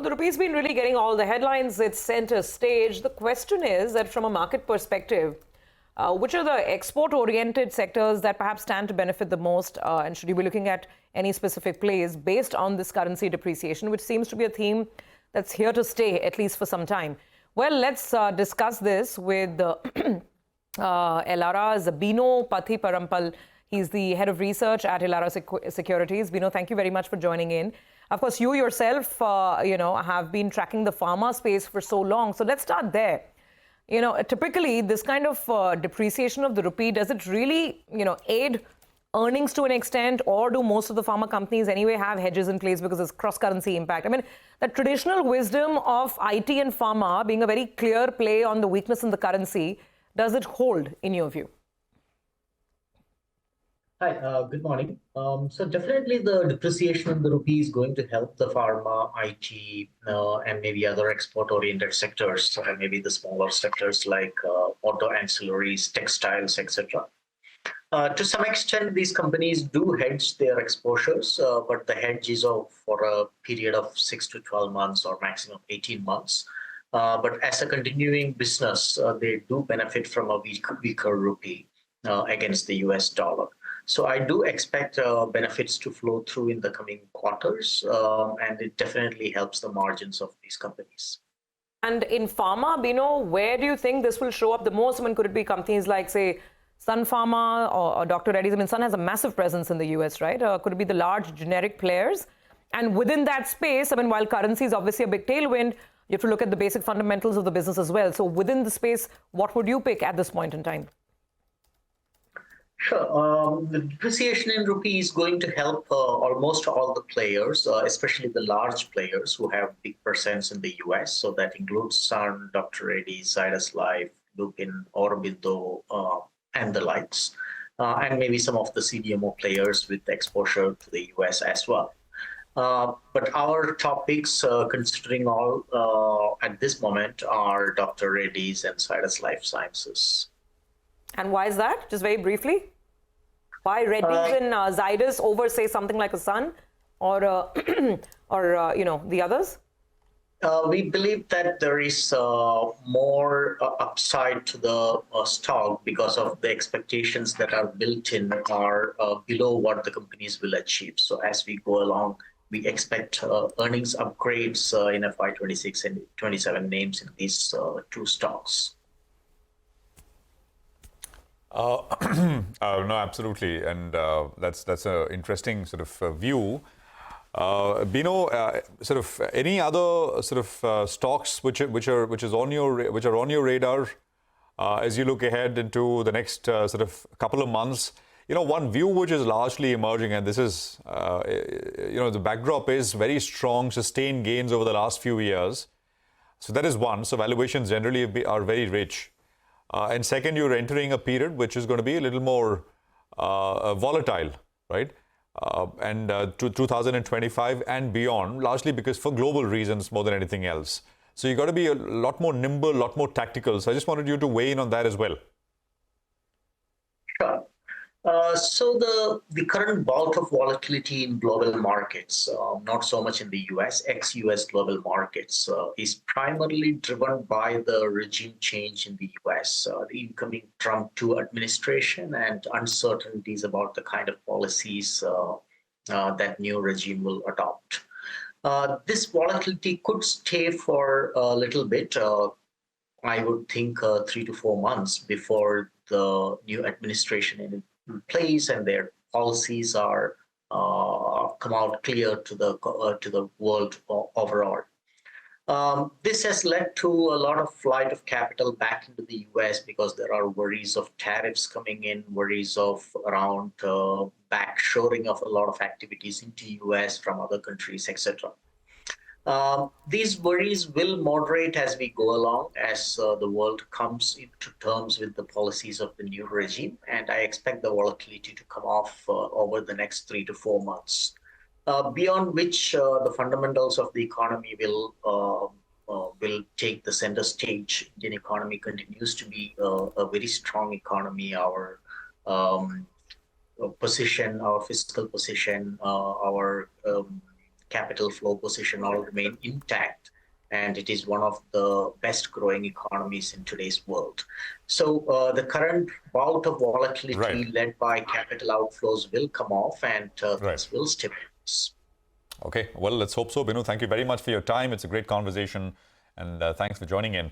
Well, the rupee's been really getting all the headlines. It's center stage. The question is that from a market perspective, which are the export-oriented sectors that perhaps stand to benefit the most? And should you be looking at any specific plays based on this currency depreciation, which seems to be a theme that's here to stay, at least for some time? Well, let's discuss this with Elara's Bino Pathiparampil. He's the head of research at Elara Securities. Bino, thank you very much for joining in. Of course, you yourself, have been tracking the pharma space for so long. So let's start there. Typically, this kind of depreciation of the rupee, does it really, aid earnings to an extent, or do most of the pharma companies anyway have hedges in place because it's cross-currency impact? I mean, the traditional wisdom of IT and pharma being a very clear play on the weakness in the currency, does it hold in your view? Hi, good morning. So definitely the depreciation of the rupee is going to help the pharma, IT, and maybe other export-oriented sectors, maybe the smaller sectors like auto ancillaries, textiles, etc. To some extent, these companies do hedge their exposures, but the hedge is for a period of 6 to 12 months or maximum 18 months. But as a continuing business, they do benefit from a weaker rupee against the US dollar. So I do expect benefits to flow through in the coming quarters, and it definitely helps the margins of these companies. And in pharma, Bino, where do you think this will show up the most? I mean, could it be companies like, say, Sun Pharma or Dr. Reddy's? I mean, Sun has a massive presence in the US, right? Could it be the large generic players? And within that space, I mean, while currency is obviously a big tailwind, you have to look at the basic fundamentals of the business as well. So within the space, what would you pick at this point in time? Sure. The depreciation in rupee is going to help almost all the players, especially the large players who have big presence in the US. So that includes Sun, Dr. Reddy, Zydus Life, Lupin, Aurobindo, and the likes, and maybe some of the CDMO players with exposure to the US as well. But our topics, considering all at this moment, are Dr. Reddy's and Zydus Life Sciences. And why is that? Just very briefly. Why Reddy's and Zydus over, say, something like a Sun or the others? We believe that there is more upside to the stock because of the expectations that are built in are below what the companies will achieve. So as we go along, we expect earnings upgrades in FY26 and 27 names in these two stocks. No, absolutely, and that's an interesting sort of view. Bino, sort of any other sort of stocks which are on your radar as you look ahead into the next sort of couple of months? One view which is largely emerging, and this is the backdrop is very strong, sustained gains over the last few years. So that is one. So valuations generally are very rich. And second, you're entering a period which is going to be a little more volatile, right? And to 2025 and beyond, largely because for global reasons more than anything else. So you've got to be a lot more nimble, a lot more tactical. So I just wanted you to weigh in on that as well. Sure. So the current bout of volatility in global markets, not so much in the US, ex-US global markets, is primarily driven by the regime change in the US, the incoming Trump 2 administration, and uncertainties about the kind of policies that new regime will adopt. This volatility could stay for a little bit. I would think 3 to 4 months before the new administration in place and their policies are come out clear to the world overall. This has led to a lot of flight of capital back into the US because there are worries of tariffs coming in, worries of around backshoring of a lot of activities into US from other countries, etc. These worries will moderate as we go along, as the world comes into terms with the policies of the new regime, and I expect the volatility to come off over the next 3 to 4 months, beyond which the fundamentals of the economy will take the center stage. Indian economy continues to be a very strong economy. Our position, our fiscal position, our capital flow position all remain intact. And it is one of the best growing economies in today's world. So the current bout of volatility led by capital outflows will come off, and things will stabilize. Okay, well, let's hope so. Bino, thank you very much for your time. It's a great conversation, and thanks for joining in.